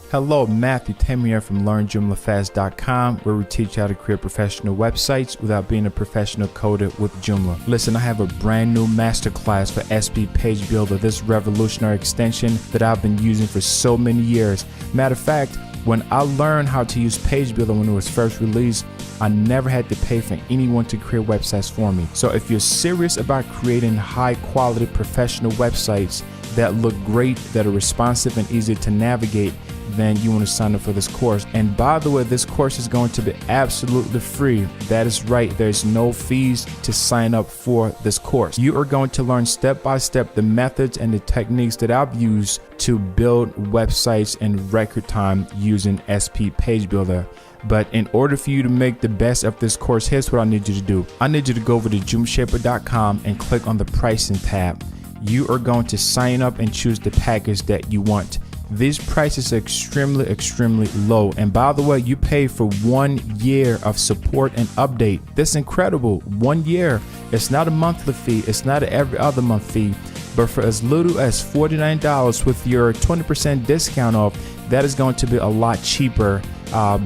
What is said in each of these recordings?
Hello, Matthew Tim here from LearnJoomlaFast.com, where we teach how to create professional websites without being a professional coder with Joomla. Listen, I have a brand new masterclass for SP Page Builder, this revolutionary extension that I've been using for so many years. Matter of fact, when I learned how to use Page Builder when it was first released, I never had to pay for anyone to create websites for me. So if you're serious about creating high quality professional websites that look great, that are responsive and easy to navigate, then you want to sign up for this course. And by the way, this course is going to be absolutely free. That is right, there's no fees to sign up for this course. You are going to learn step by step the methods and the techniques that I've used to build websites in record time using SP Page Builder. But in order for you to make the best of this course, here's what I need you to do. I need you to go over to joomshaper.com and click on the pricing tab. You are going to sign up and choose the package that you want. These prices are extremely low. And by the way, you pay for 1 year of support and update. That's incredible. 1 year. It's not a monthly fee. It's not an every other month fee. But for as little as $49 with your 20% discount off, that is going to be a lot cheaper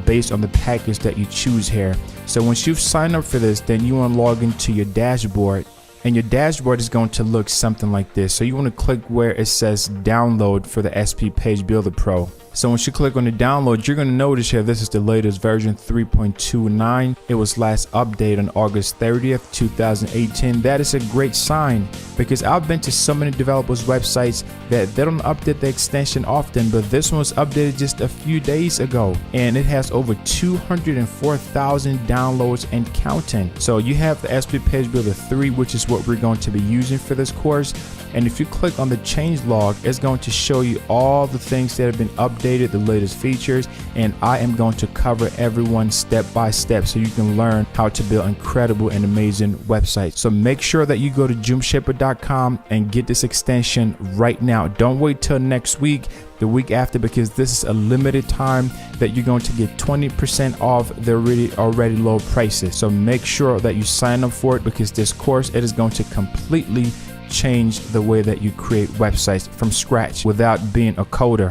based on the package that you choose here. So once you've signed up for this, then you want to log into your dashboard. And your dashboard is going to look something like this. So you want to click where it says download for the SP Page Builder Pro. So once you click on the download, you're going to notice here this is the latest version 3.29. It was last updated on August 30th, 2018. That is a great sign because I've been to so many developers' websites that they don't update the extension often, but this one was updated just a few days ago and it has over 204,000 downloads and counting. So you have the SP Page Builder 3, which is what we're going to be using for this course. And if you click on the change log, it's going to show you all the things that have been updated, the latest features, and I am going to cover everyone step by step so you can learn how to build incredible and amazing websites. So make sure that you go to joomshaper.com and get this extension right now. Don't wait till next week, the week after, because this is a limited time that you're going to get 20% off the already low prices. So make sure that you sign up for it because this course, it is going to completely change the way that you create websites from scratch without being a coder.